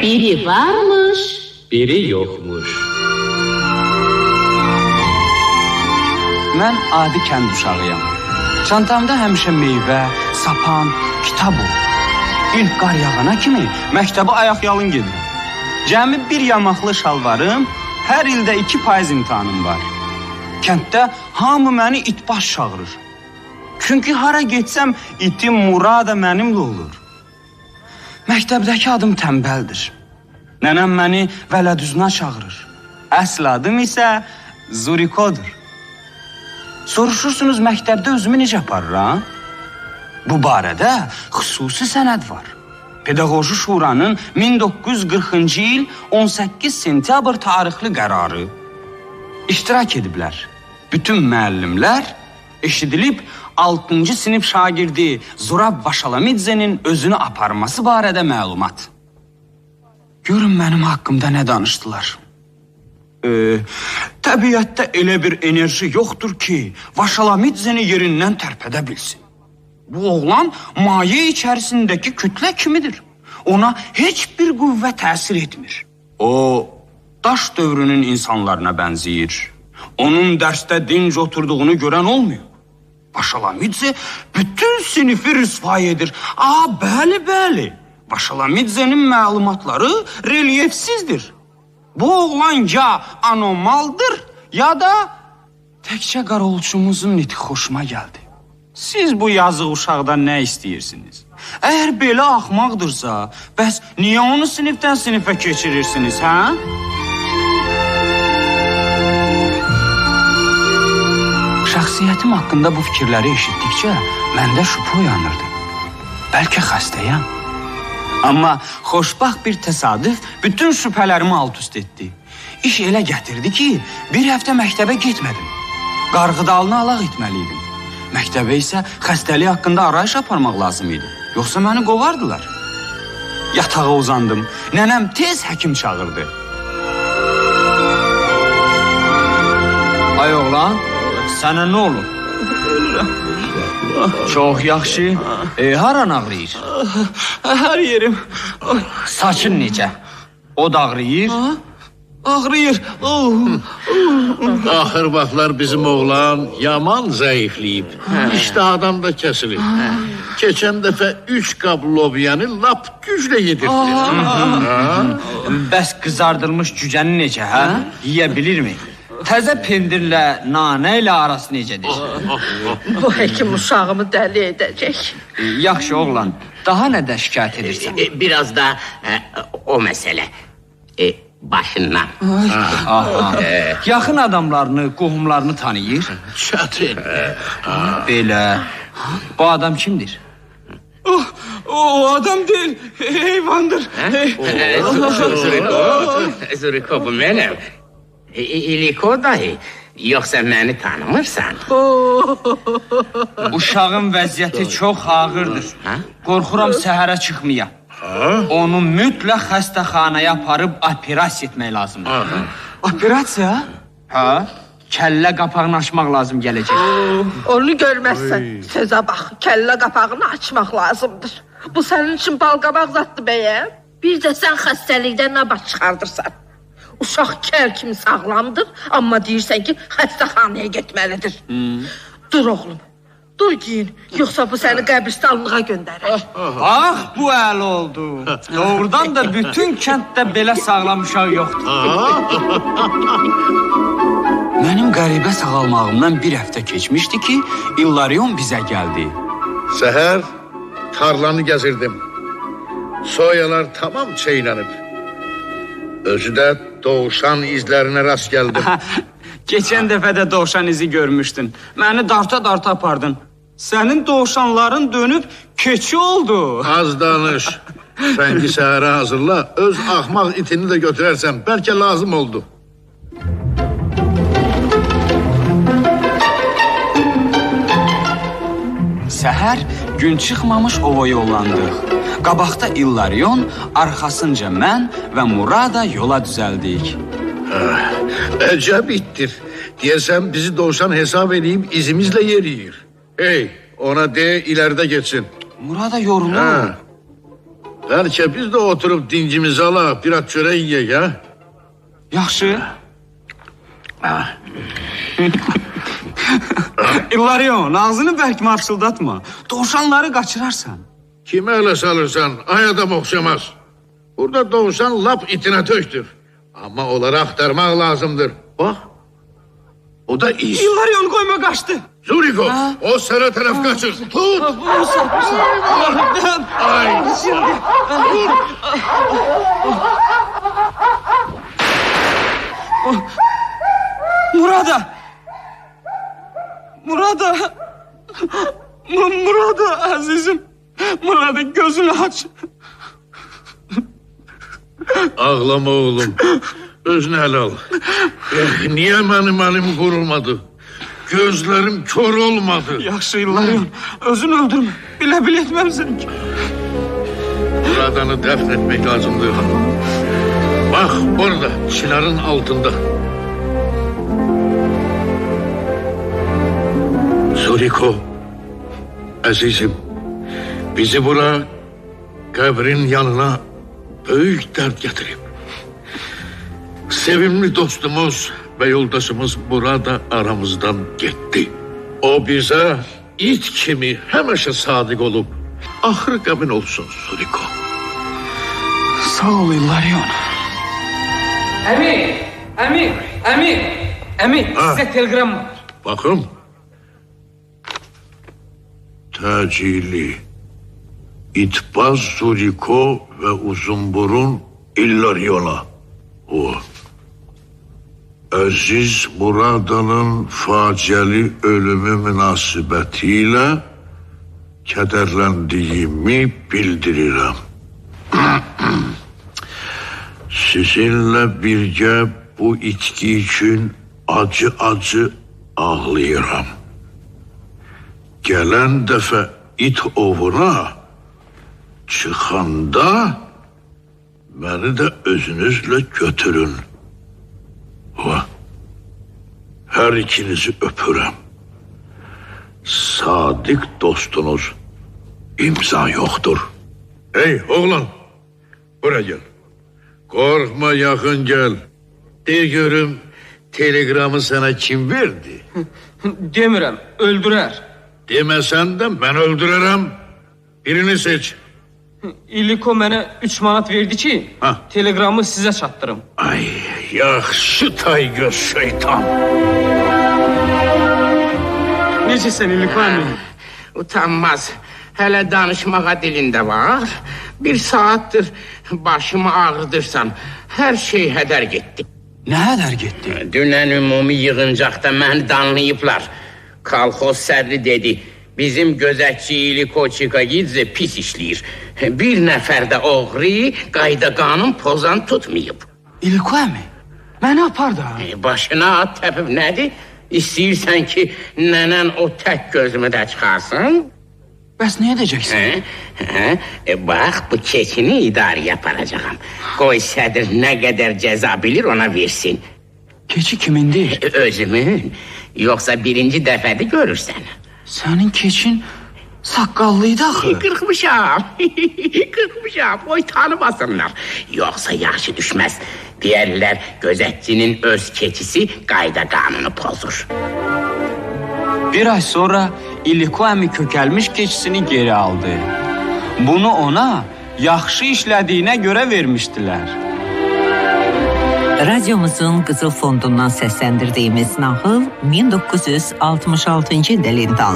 biri varmış, biri yoxmuş. Mən adi kənd uşağıyam. Çantamda həmişə meyvə, sapan, kitab olur. İlk qar yağana kimi məktəbə ayaq yalın gedirəm. Cəmi bir yamaqlı şalvarım, hər ildə 2% imtahanım var. Kənddə hamı məni itbaş çağırır. Çünki hara getsəm itim Murada mənimlə olur. Məktəbdəki adım tənbəldir. Nənəm məni vələdüzna çağırır. Əsl adım isə Zurikodur. Soruşursunuz məktəbdə özümü necə aparıram? Bu barədə xüsusi sənəd var. Pedaqoji Şuranın 1940-cı il 18 sentyabr tarixli qərarı. İştirak ediblər. Bütün müəllimlər eşidilib 6-cı sinif şagirdi Zurab Vaşalamidze'nin özünü aparması barədə məlumat. Görün mənim haqqımda nə danışdılar. Təbiətdə elə bir enerji yoxdur ki, Vaşalamidze'ni yerindən tərpədə bilsin. Bu oğlan maye içərisindəki kütlə kimidir. Ona heç bir qüvvə təsir etmir. O, daş dövrünün insanlarına bənzəyir. Onun dərsdə dinc oturduğunu görən olmuyor. Vaşalamidze bütün sinifi rüsvay edir. Bəli. Vaşalamidze'nin məlumatları relyefsizdir. Bu oğlan ya anomaldır, ya da təkcə qarolçumuzun nitqi xoşuma gəldi. Siz bu yazıq uşaqdan nə istəyirsiniz? Əgər belə axmaqdırsa, bəs niyə onu sinifdən sinifə keçirirsiniz, hə? Şəxsiyyətim haqqında bu fikirləri eşitdikcə məndə şübhə oyanırdı. Bəlkə xəstəyəm. Amma xoşbaxt bir təsadüf bütün şübhələrimi alt-üst etdi. İş elə gətirdi ki, bir həftə məktəbə getmədim. Qarğıdalını alaq etməliydim. Məktəbə isə xəstəlik haqqında arayış aparmaq lazım idi. Yoxsa məni qovardılar. Yatağa uzandım. Nənəm tez həkim çağırdı. Ay oğlan, sənə nə olur? Çox yaxşı. Haran ağrıyır? Hər yerim. Saçın necə? O da ağrıyır? Ağrıyır. Axır vaxtlar bizim oğlan yaman zəifləyib. İştahdan da kəsilir. Keçən dəfə 3 qab lobyanı lap güclə yedirdi. Bəs qızardılmış cücəni necə, hə? Yiyə bilirmi? Təzə pendirlə, nanə ilə arası necədir? bu həkim uşağımı dəli edəcək. Yaxşı oğlan, daha nədə şikayət edirsən? Biraz da o məsələ. Başından. Yaxın adamlarını, qohumlarını tanıyır. Çətin. Belə. Bu adam kimdir? O adam deyil, heyvandır. Zuriko bu mənim. İliko dahi. Yoxsa məni tanımırsan? Uşağın vəziyyəti çox ağırdır. Qorxuram səhərə çıxmaya. Onu mütləq xəstəxanaya aparıb operasiya etmək lazımdır. Operasiya? Hə? Kəllə qapağını açmaq lazım gələcək. Onu görməzsən. Sözə bax, kəllə qapağını açmaq lazımdır. Bu sənin üçün balqabaq zaddır bəyəm. Bir də sən xəstəlikdən nə baş çıxardırsan. Uşaq kəl kimi sağlamdır, amma deyirsən ki, xəstəxanaya getməlidir. Dur oğlum, dur giyin, yoxsa bu səni qəbristanlığa göndərir. Bax, bu əl oldu. Doğrudan da bütün kənddə belə sağlam uşaq yoxdur. Mənim qəribə sağalmağımdan bir həftə keçmişdi ki, İllarion bizə gəldi. Səhər tarlanı gəzirdim. Soyalar tamam çeynənib. Özü də doğuşan izlərinə rast gəldim. Keçən dəfə də doğuşan izi görmüşdün. Məni darta-darta apardın. Sənin doğuşanların dönüb keçi oldu. Az danış. Sən ki səhərə hazırla, öz axmaq itini də götürərsən. Bəlkə lazım oldu. Səhər gün çıxmamış ova yollandıq. Qabaqda İllarion, arxasınca mən və Murada yola düzəldik. Əcəb ittir. Deyəsən bizi doğuşan hesab edib izimizlə yeriyir. Hey, ona de ilərdə geçsin. Murada yorulur. Bəlkə biz də oturub dincimizi alaq, biraz çörək yeyək, ha? Yaxşı. İlarion, ağzını bərk marşıldatma. Dovşanları qaçırarsan. Kimə ələ salırsan, ay adam oxşamaz. Burada doğuşan lap itinə töktür. Amma onları axtarmaq lazımdır. Bax, o da iz. İlarion qoyma qaçdı. Zuriko, o sənə tərəf qaçır. Tut! Ay! Dur! Murada! Murada azizim. Murada gözünü aç. Ağlama oğlum. Özünü ələ al. Niyə mənim əlim qurulmadı? Gözlerim kör olmadı. Yaxşı İlarion, özünü öldürme. Bile etmemsin ki. Buradanı dəfn etmek lazımdır. Bak orada, çınarın altında. Zuriko, əzizim, bizi bura qəbrin yanına büyük dert getirip. Sevimli dostumuz ve yoldaşımız burada aramızdan gitti. O bize it kimi həmişə sadiq olup ahır qəmin olsun Zuriko. Sağ ol İlarion. Əmi, size telegram var. Bakın. Təcili. İtbaz Zuriko ve uzunburun İllarion'a. O. Aziz Murada'nın faciəli ölümü münasibətilə kədərləndiyimi bildirirəm. Sizinlə birgə bu içki üçün acı ağlayıram. Gələn dəfə it ovuna çıxanda məni də özünüzlə götürün. Her ikinizi öpürəm. Sadık dostunuz, imza yoktur. Hey oğlan, buraya gel. Korkma, yakın gel. De görüm, telegramı sana kim verdi? Demirəm, öldürer. Demesen de ben öldürürüm. Birini seç. İliko mənə 3 manat verdi ki, Ha. telegramı sizə çatdırım. Ay, yaxşı taygöz şeytan. Necəsən İliko əmi? Utanmaz. Hele danışmağa dilinde var. Bir saattir başımı ağrıdırsan. Her şey heder gitti. Nə hədər getdi? Dünən ümumi yığıncaqda məni danlayıblar. Kolxoz sədri dedi, bizim gözətçi İliko Çikagidze pis işləyir. Bir nəfər də oğri, qayda qanun pozan tutmayıb. İliko əmi, məni apar da. Başına at təpib nədir? İstəyirsən ki, nənən o tək gözümü də çıxarsın? Bəs nə edəcəksən? Bax, bu keçini idarəyə aparacağam. Qoy sədr nə qədər cəza bilir ona versin. Keçi kimindir? Özümün, yoxsa birinci dəfədə görürsən. Sənin keçin saqqallıydı axı. Qırxmışam, qoy tanımasınlar. Yoxsa yaxşı düşməz. Deyərlər, gözətçinin öz keçisi qayda qanunu pozur. Bir ay sonra İliko əmi kökəlmiş keçisini geri aldı. Bunu ona yaxşı işlədiyinə görə vermişdilər. Radyomuzun Qızıl Fondundan səsləndirdiyimiz nağıl 1966-cı ildə lentə